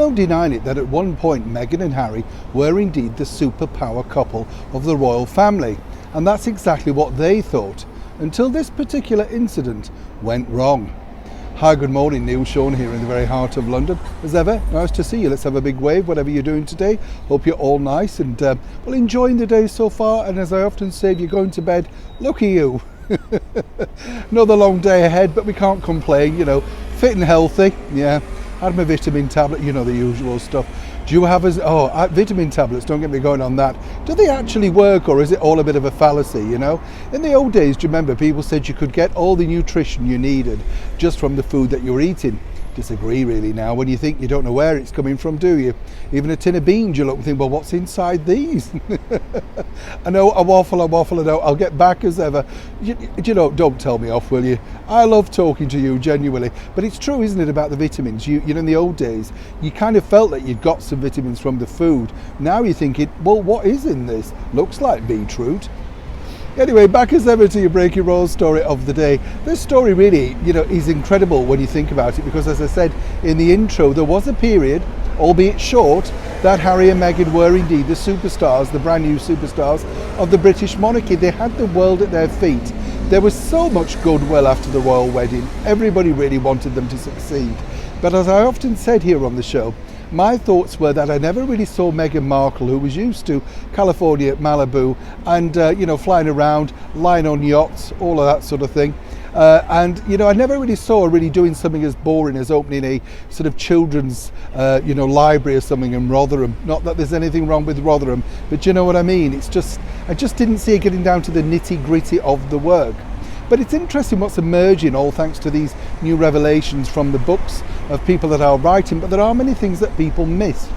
no denying it that at one point Meghan and Harry were indeed the superpower couple of the royal family, and that's exactly what they thought, until this particular incident went wrong. Hi, good morning, Neil Sean here in the very heart of London. As ever, nice to see you. Let's have a big wave, whatever you're doing today. Hope you're all nice and well, enjoying the day so far. And as I often say, if you're going to bed, look at you. Another long day ahead, but we can't complain, you know, fit and healthy. Yeah, had my vitamin tablet, you know, the usual stuff. Do you have vitamin tablets, don't get me going on that. Do they actually work, or is it all a bit of a fallacy, you know? In the old days, do you remember, people said you could get all the nutrition you needed just from the food that you were eating. Disagree really now. When you think, you don't know where it's coming from, do you? Even a tin of beans, you look and think, well, what's inside these? I know I waffle, I know I'll get back as ever. You know, don't tell me off, will you? I love talking to you, genuinely. But it's true, isn't it, about the vitamins? You know, in the old days, you kind of felt that you'd got some vitamins from the food. Now you're thinking, well, what is in this? Looks like beetroot. Anyway, back as ever to your breaking roll story of the day. This story really, you know, is incredible when you think about it, because as I said in the intro, there was a period, albeit short, that Harry and Meghan were indeed the superstars, the brand new superstars of the British monarchy. They had the world at their feet. There was so much goodwill after the royal wedding. Everybody really wanted them to succeed. But as I often said here on the show, my thoughts were that I never really saw Meghan Markle, who was used to California, Malibu, and you know, flying around, lying on yachts, all of that sort of thing. And you know, I never really saw her really doing something as boring as opening a sort of children's you know, library or something in Rotherham. Not that there's anything wrong with Rotherham, but you know what I mean. It's just, I just didn't see her getting down to the nitty gritty of the work. But it's interesting what's emerging, all thanks to these new revelations from the books of people that are writing, but there are many things that people missed.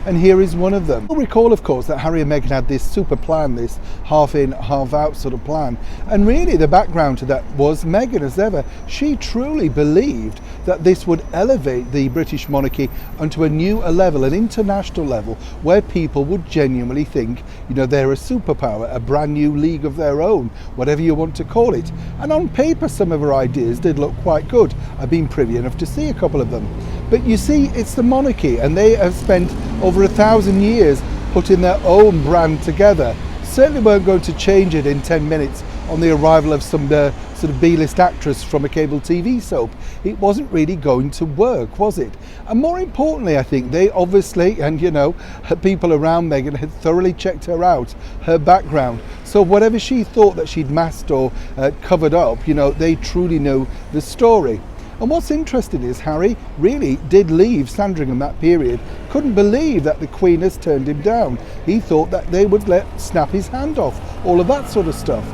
And here is one of them. You'll recall, of course, that Harry and Meghan had this super plan, this half in, half out sort of plan. And really the background to that was Meghan, as ever. She truly believed that this would elevate the British monarchy onto a new level, an international level, where people would genuinely think, you know, they're a superpower, a brand new league of their own, whatever you want to call it. And on paper, some of her ideas did look quite good. I've been privy enough to see a couple of them. But you see, it's the monarchy, and they have spent over 1,000 years putting their own brand together. Certainly weren't going to change it in 10 minutes on the arrival of some sort of B-list actress from a cable TV soap. It wasn't really going to work, was it? And more importantly, I think they obviously, and you know, people around Meghan had thoroughly checked her out, her background. So whatever she thought that she'd masked or covered up, you know, they truly know the story. And what's interesting is Harry really did leave Sandringham that period. Couldn't believe that the Queen has turned him down. He thought that they would snap his hand off, all of that sort of stuff.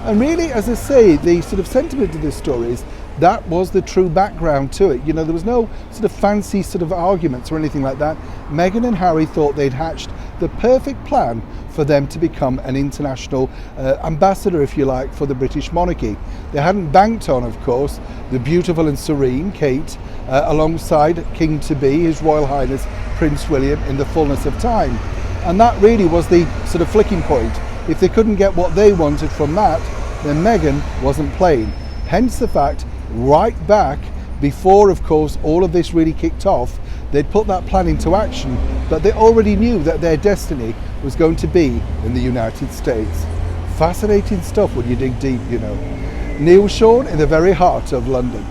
And really, as I say, the sort of sentiment of this story is that was the true background to it. You know, there was no sort of fancy sort of arguments or anything like that. Meghan and Harry thought they'd hatched the perfect plan for them to become an international ambassador, if you like, for the British monarchy. They hadn't banked on, of course, the beautiful and serene Kate alongside King-to-be, His Royal Highness Prince William, in the fullness of time. And that really was the sort of flicking point. If they couldn't get what they wanted from that, then Meghan wasn't playing. Hence the fact, right back before, of course, all of this really kicked off, they'd put that plan into action, but they already knew that their destiny was going to be in the United States. Fascinating stuff when you dig deep, you know. Neil Sean in the very heart of London.